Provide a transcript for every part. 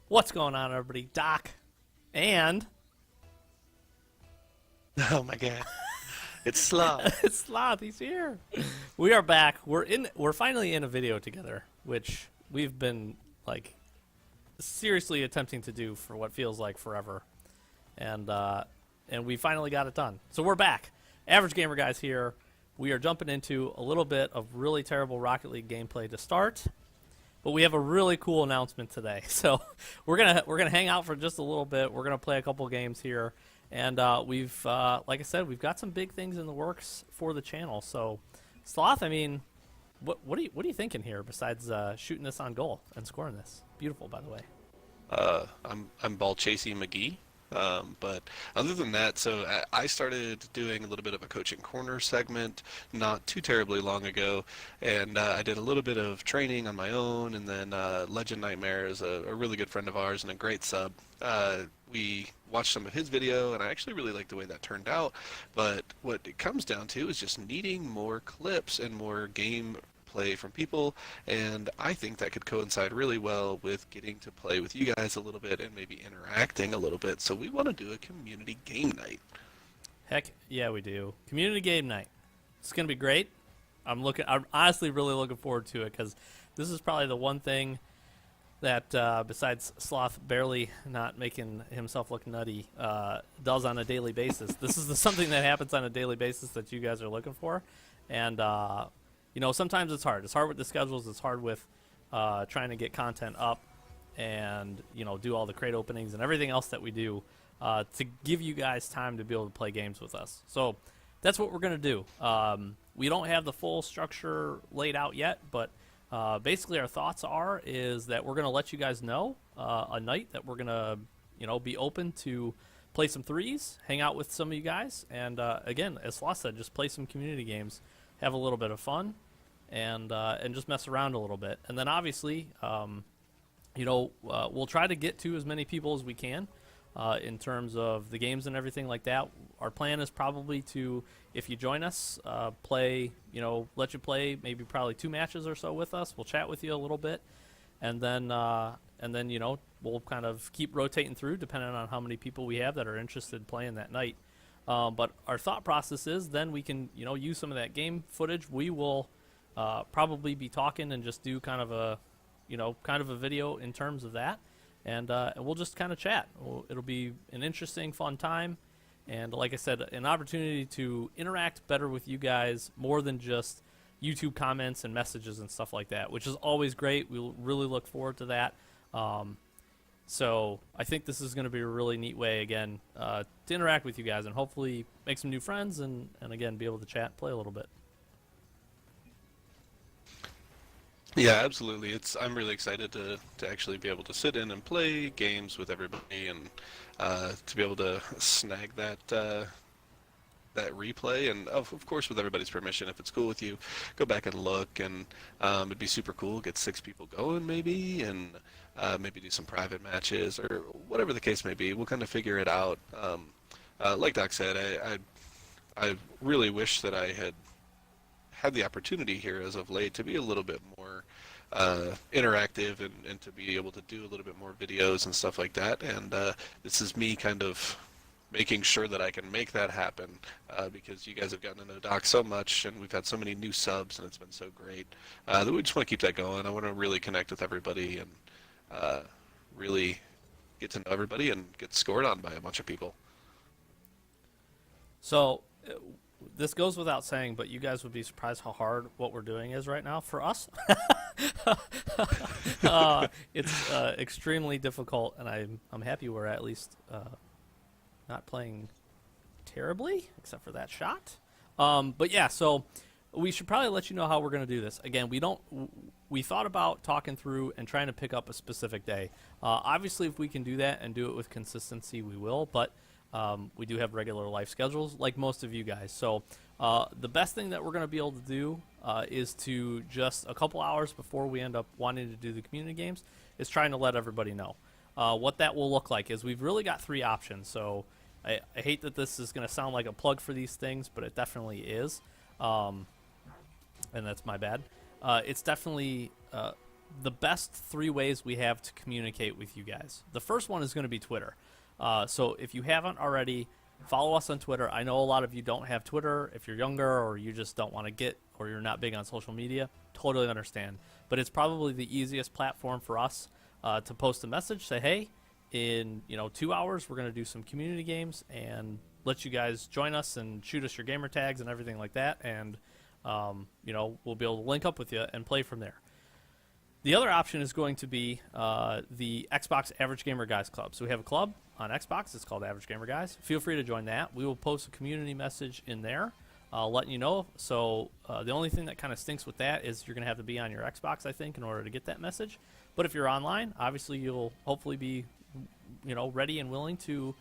What's going on, everybody? Doc and Oh my god. It's Sloth. Sloth. He's here. We are back. We're finally in a video together, which we've been like seriously attempting to do for what feels like forever, and we finally got it done. So we're back. Average Gamer Guys here. We are jumping into a little bit of really terrible Rocket League gameplay to start. But we have a really cool announcement today. So we're gonna hang out for just a little bit. We're gonna play a couple games here, and we've like I said, we've got some big things in the works for the channel. So Sloth, I mean, what are you thinking here besides shooting this on goal and scoring this? Beautiful, by the way. I'm Ball Chasey McGee. But other than that, so I started doing a little bit of a coaching corner segment not too terribly long ago, and I did a little bit of training on my own, and then Legend Nightmare is a really good friend of ours and a great sub. We watched some of his video, and I actually really like the way that turned out, but what it comes down to is just needing more clips and more game play from people, and I think that could coincide really well with getting to play with you guys a little bit and maybe interacting a little bit. So we want to do a community game night. Heck yeah, we do. Community game night. It's gonna be great. I'm honestly really looking forward to it because this is probably the one thing that besides Sloth barely not making himself look nutty does on a daily basis. This is something that happens on a daily basis that you guys are looking for, and you know, sometimes it's hard. It's hard with the schedules. It's hard with trying to get content up and, you know, do all the crate openings and everything else that we do to give you guys time to be able to play games with us. So that's what we're going to do. We don't have the full structure laid out yet, but basically our thoughts is that we're going to let you guys know a night that we're going to, you know, be open to play some threes, hang out with some of you guys, and again, as Sloth said, just play some community games, have a little bit of fun, and just mess around a little bit. And then obviously, you know, we'll try to get to as many people as we can in terms of the games and everything like that. Our plan is probably to, if you join us, play, you know, let you play maybe probably 2 matches or so with us. We'll chat with you a little bit, and then you know, we'll kind of keep rotating through depending on how many people we have that are interested in playing that night. But our thought process is then we can, you know, use some of that game footage. We will probably be talking and just do kind of a, you know, kind of a video in terms of that, and we'll just kind of chat. It'll be an interesting, fun time, and like I said, an opportunity to interact better with you guys more than just YouTube comments and messages and stuff like that, which is always great. We'll really look forward to that. So I think this is going to be a really neat way, again, to interact with you guys and hopefully make some new friends and again, be able to chat and play a little bit. Yeah, absolutely. I'm really excited to actually be able to sit in and play games with everybody, and to be able to snag that replay, and of course with everybody's permission, if it's cool with you, go back and look, and it'd be super cool, get 6 people going maybe, and maybe do some private matches or whatever the case may be. We'll kind of figure it out. Like Doc said, I really wish that I had the opportunity here as of late to be a little bit more interactive, and to be able to do a little bit more videos and stuff like that, and this is me kind of making sure that I can make that happen, because you guys have gotten to know Doc so much, and we've had so many new subs, and it's been so great that we just want to keep that going. I want to really connect with everybody and really get to know everybody and get scored on by a bunch of people. So this goes without saying, but you guys would be surprised how hard what we're doing is right now for us. It's extremely difficult, and I'm happy we're at least not playing terribly, except for that shot. But yeah, so we should probably let you know how we're going to do this. Again, we thought about talking through and trying to pick up a specific day. Obviously, if we can do that and do it with consistency, we will, but we do have regular life schedules like most of you guys. So the best thing that we're going to be able to do is to just a couple hours before we end up wanting to do the community games is trying to let everybody know. What that will look like is we've really got 3 options. So I hate that this is going to sound like a plug for these things, but it definitely is. And that's my bad. It's definitely the best three ways we have to communicate with you guys. The first one is going to be Twitter. So if you haven't already, follow us on Twitter. I know a lot of you don't have Twitter. If you're younger or you just don't want to get, or you're not big on social media, totally understand. But it's probably the easiest platform for us to post a message, say, hey, in 2 hours we're going to do some community games, and let you guys join us and shoot us your gamer tags and everything like that, and we'll be able to link up with you and play from there. The other option is going to be the Xbox Average Gamer Guys Club. So we have a club on Xbox. It's called Average Gamer Guys. Feel free to join that. We will post a community message in there letting you know. So the only thing that kind of stinks with that is you're going to have to be on your Xbox, I think, in order to get that message. But if you're online, obviously you'll hopefully be ready and willing to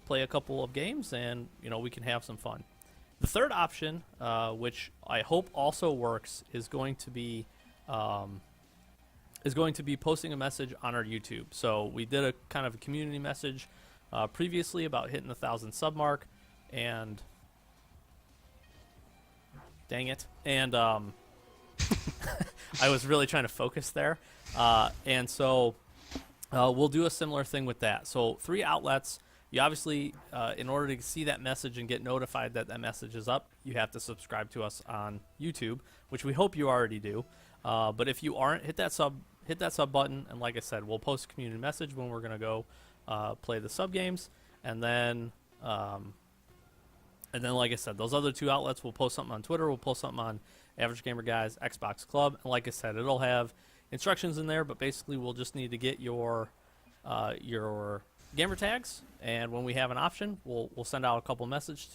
play a couple of games, and we can have some fun. The third option, which I hope also works, is going to be posting a message on our YouTube. So we did a kind of a community message previously about hitting the 1,000 sub mark, and dang it, and I was really trying to focus there, and so we'll do a similar thing with that. So 3 outlets. You obviously, in order to see that message and get notified that that message is up, you have to subscribe to us on YouTube, which we hope you already do. But if you aren't, hit that sub button, and like I said, we'll post a community message when we're gonna go play the sub games, and then like I said, those other 2 outlets, we'll post something on Twitter, we'll post something on Average Gamer Guys Xbox Club, and like I said, it'll have instructions in there, but basically we'll just need to get your gamer tags, and when we have an option, we'll send out a couple messages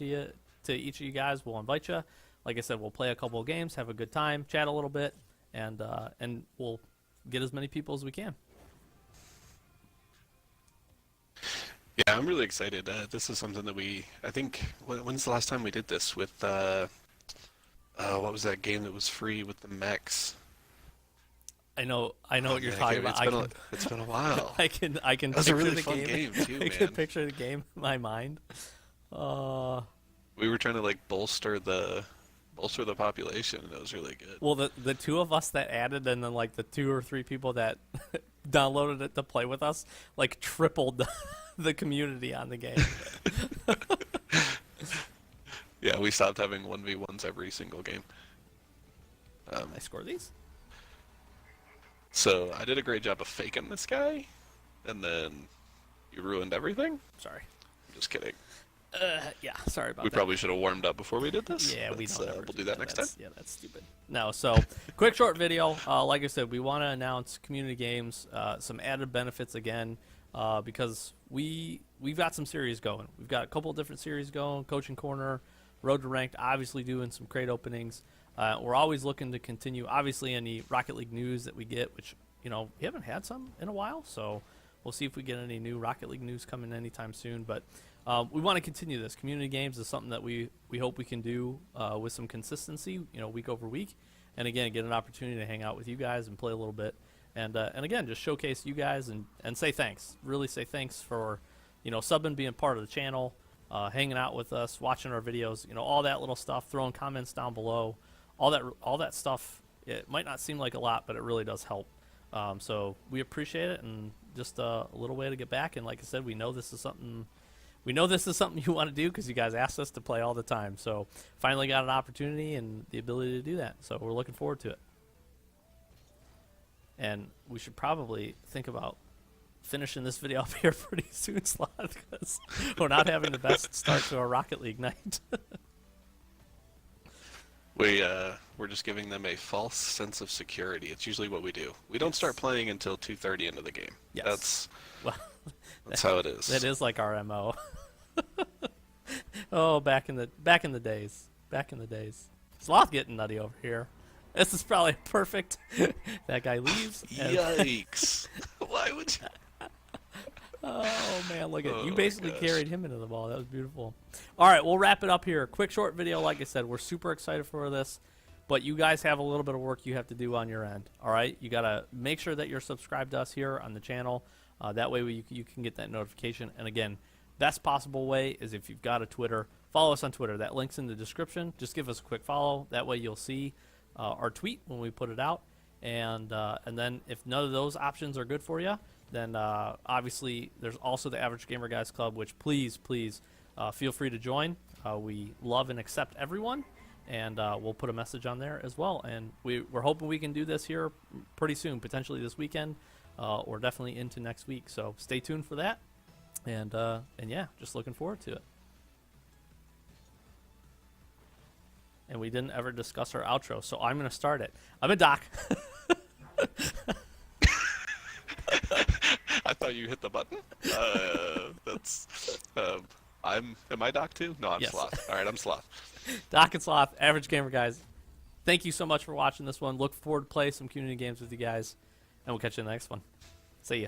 to each of you guys. We'll invite you. Like I said, we'll play a couple of games, have a good time, chat a little bit, and we'll get as many people as we can. Yeah, I'm really excited. This is something that I think, when's the last time we did this with, what was that game that was free with the mechs? I know what you're talking about. It's been a while. I can. That was a really fun game too, man. I can picture the game in my mind. We were trying to bolster the population, and it was really good. Well, the 2 of us that added, and then the 2 or 3 people that downloaded it to play with us, tripled the community on the game. Yeah, we stopped having 1v1s every single game. I score these. So I did a great job of faking this guy, and then you ruined everything? Sorry. I'm just kidding. Yeah, sorry about that. We probably should have warmed up before we did this. Yeah, we don't. We'll do that next time. Yeah, that's stupid. No, so quick short video. Like I said, we want to announce community games, some added benefits again, because we've got some series going. We've got a couple of different series going. Coaching Corner, Road to Ranked, obviously doing some crate openings. We're always looking to continue, obviously, any Rocket League news that we get, which, we haven't had some in a while, so we'll see if we get any new Rocket League news coming anytime soon. But we want to continue this. Community games is something that we hope we can do with some consistency, week over week. And, again, get an opportunity to hang out with you guys and play a little bit. And again, just showcase you guys and say thanks. Really say thanks for, subbing, being part of the channel, hanging out with us, watching our videos, all that little stuff, throwing comments down below. All that stuff, it might not seem like a lot, but it really does help. So we appreciate it, and just a little way to get back. And like I said, we know this is something you want to do because you guys asked us to play all the time. So finally got an opportunity and the ability to do that. So we're looking forward to it. And we should probably think about finishing this video up here pretty soon, Sloth, because we're not having the best start to our Rocket League night. We're just giving them a false sense of security. It's usually what we do. We don't start playing until 2:30 into the game. Yes. That's how it is. That is like our MO. Oh, back in the days. Sloth getting nutty over here. This is probably perfect. That guy leaves. Yikes! Why would you? Oh man, look at you! Oh, Basically gosh. carried him into the ball. That was beautiful. All right, we'll wrap it up here. Quick short video. Like I said, we're super excited for this, but you guys have a little bit of work you have to do on your end. All right, you gotta make sure that you're subscribed to us here on the channel. That way you can get that notification. And again, best possible way is if you've got a Twitter, follow us on Twitter. That link's in the description. Just give us a quick follow. That way you'll see our tweet when we put it out. And then if none of those options are good for you, then obviously there's also the Average Gamer Guys Club, which please feel free to join. We love and accept everyone, and we'll put a message on there as well. And we're hoping we can do this here pretty soon, potentially this weekend, or definitely into next week. So stay tuned for that, and yeah, just looking forward to it. And we didn't ever discuss our outro, so I'm going to start it. I'm a Doc. I thought you hit the button. That's. Am I Doc too? No, I'm Yes. Sloth. All right, I'm Sloth. Doc and Sloth, Average Gamer Guys. Thank you so much for watching this one. Look forward to play some community games with you guys, and we'll catch you in the next one. See ya.